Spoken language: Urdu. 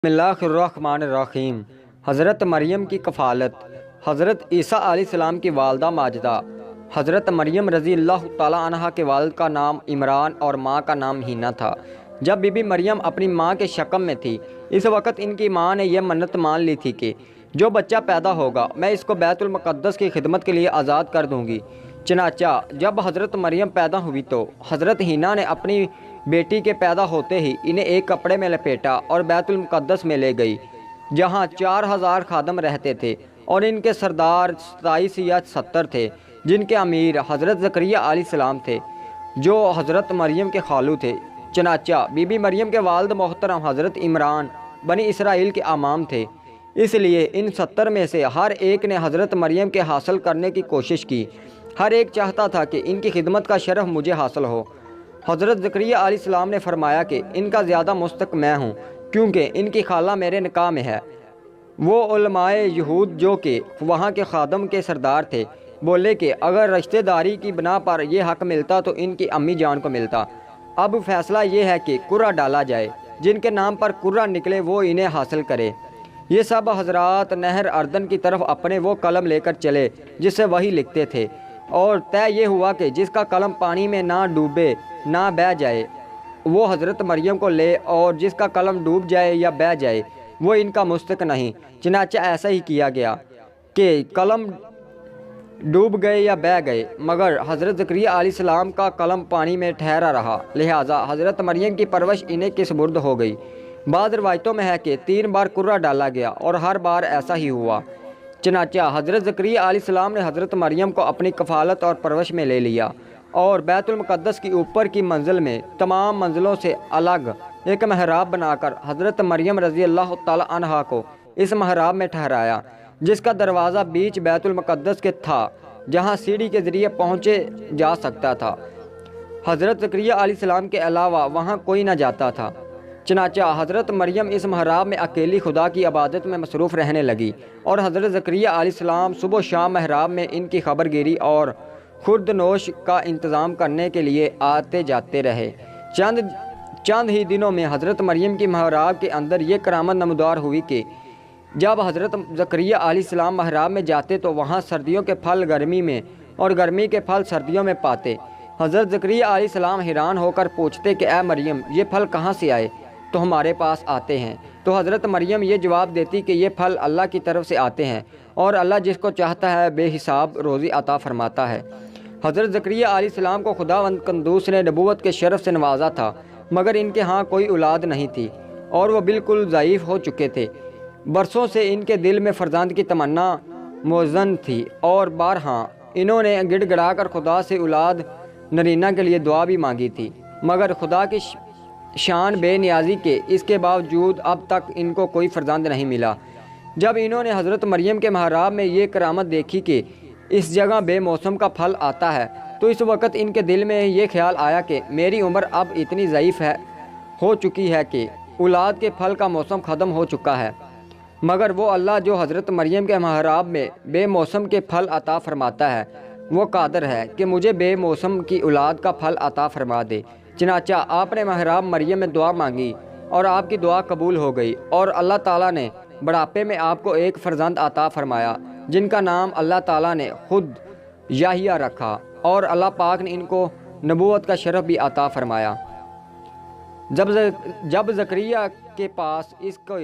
بسم اللہ الرحمن الرحیم۔ حضرت مریم کی کفالت۔ حضرت عیسیٰ علیہ السلام کی والدہ ماجدہ حضرت مریم رضی اللہ تعالیٰ عنہ کے والد کا نام عمران اور ماں کا نام ہینا تھا۔ جب بی بی مریم اپنی ماں کے شکم میں تھی، اس وقت ان کی ماں نے یہ منت مان لی تھی کہ جو بچہ پیدا ہوگا میں اس کو بیت المقدس کی خدمت کے لیے آزاد کر دوں گی۔ چنانچہ جب حضرت مریم پیدا ہوئی تو حضرت ہینا نے اپنی بیٹی کے پیدا ہوتے ہی انہیں ایک کپڑے میں لپیٹا اور بیت المقدس میں لے گئی، جہاں 4000 خادم رہتے تھے اور ان کے سردار 27 یا 70 تھے، جن کے امیر حضرت زکریا علیہ السلام تھے جو حضرت مریم کے خالو تھے۔ چنانچہ بی بی مریم کے والد محترم حضرت عمران بنی اسرائیل کے امام تھے، اس لیے ان 70 میں سے ہر ایک نے حضرت مریم کے حاصل کرنے کی کوشش کی۔ ہر ایک چاہتا تھا کہ ان کی خدمت کا شرف مجھے حاصل ہو۔ حضرت زکریا علیہ السلام نے فرمایا کہ ان کا زیادہ مستحق میں ہوں، کیونکہ ان کی خالہ میرے نکاح میں ہے۔ وہ علماء یہود جو کہ وہاں کے خادم کے سردار تھے بولے کہ اگر رشتہ داری کی بنا پر یہ حق ملتا تو ان کی امی جان کو ملتا۔ اب فیصلہ یہ ہے کہ قرعہ ڈالا جائے، جن کے نام پر قرعہ نکلے وہ انہیں حاصل کرے۔ یہ سب حضرات نہر اردن کی طرف اپنے وہ قلم لے کر چلے جس سے وہی لکھتے تھے، اور طے یہ ہوا کہ جس کا قلم پانی میں نہ ڈوبے نہ بہہ جائے وہ حضرت مریم کو لے، اور جس کا قلم ڈوب جائے یا بہہ جائے وہ ان کا مستحق نہیں۔ چنانچہ ایسا ہی کیا گیا کہ قلم ڈوب گئے یا بہہ گئے، مگر حضرت زکریا علیہ السلام کا قلم پانی میں ٹھہرا رہا، لہٰذا حضرت مریم کی پرورش انہیں کے سپرد ہو گئی۔ بعض روایتوں میں ہے کہ 3 بار قرعہ ڈالا گیا اور ہر بار ایسا ہی ہوا۔ چنانچہ حضرت زکریا علیہ السلام نے حضرت مریم کو اپنی کفالت اور پرورش میں لے لیا، اور بیت المقدس کی اوپر کی منزل میں تمام منزلوں سے الگ ایک محراب بنا کر حضرت مریم رضی اللہ تعالیٰ عنہا کو اس محراب میں ٹھہرایا، جس کا دروازہ بیچ بیت المقدس کے تھا، جہاں سیڑھی کے ذریعے پہنچے جا سکتا تھا۔ حضرت زکریا علیہ السلام کے علاوہ وہاں کوئی نہ جاتا تھا۔ چنانچہ حضرت مریم اس محراب میں اکیلی خدا کی عبادت میں مصروف رہنے لگی، اور حضرت زکریا علیہ السلام صبح و شام محراب میں ان کی خبر گیری اور خورد نوش کا انتظام کرنے کے لیے آتے جاتے رہے۔ چند ہی دنوں میں حضرت مریم کی محراب کے اندر یہ کرامت نمودار ہوئی کہ جب حضرت زکریا علیہ السلام محراب میں جاتے تو وہاں سردیوں کے پھل گرمی میں اور گرمی کے پھل سردیوں میں پاتے۔ حضرت زکریا علیہ السلام حیران ہو کر پوچھتے کہ اے مریم، یہ پھل کہاں سے آئے تو ہمارے پاس آتے ہیں؟ تو حضرت مریم یہ جواب دیتی کہ یہ پھل اللہ کی طرف سے آتے ہیں، اور اللہ جس کو چاہتا ہے بے حساب روزی عطا فرماتا ہے۔ حضرت زکریا علیہ السلام کو خداوند قدوس نے نبوت کے شرف سے نوازا تھا، مگر ان کے ہاں کوئی اولاد نہیں تھی اور وہ بالکل ضعیف ہو چکے تھے۔ برسوں سے ان کے دل میں فرزند کی تمنا موزن تھی، اور بارہا انہوں نے گڑ گڑا کر خدا سے اولاد نرینہ کے لیے دعا بھی مانگی تھی، مگر خدا کی شان بے نیازی کے اس کے باوجود اب تک ان کو کوئی فرزند نہیں ملا۔ جب انہوں نے حضرت مریم کے محراب میں یہ کرامت دیکھی کہ اس جگہ بے موسم کا پھل آتا ہے، تو اس وقت ان کے دل میں یہ خیال آیا کہ میری عمر اب اتنی ضعیف ہو چکی ہے کہ اولاد کے پھل کا موسم ختم ہو چکا ہے، مگر وہ اللہ جو حضرت مریم کے محراب میں بے موسم کے پھل عطا فرماتا ہے، وہ قادر ہے کہ مجھے بے موسم کی اولاد کا پھل عطا فرما دے۔ چنانچہ آپ نے محراب مریم میں دعا مانگی اور آپ کی دعا قبول ہو گئی، اور اللہ تعالیٰ نے بڑھاپے میں آپ کو ایک فرزند عطا فرمایا، جن کا نام اللہ تعالیٰ نے خود یحییٰ رکھا، اور اللہ پاک نے ان کو نبوت کا شرف بھی عطا فرمایا۔ جب زکریا کے پاس اس کو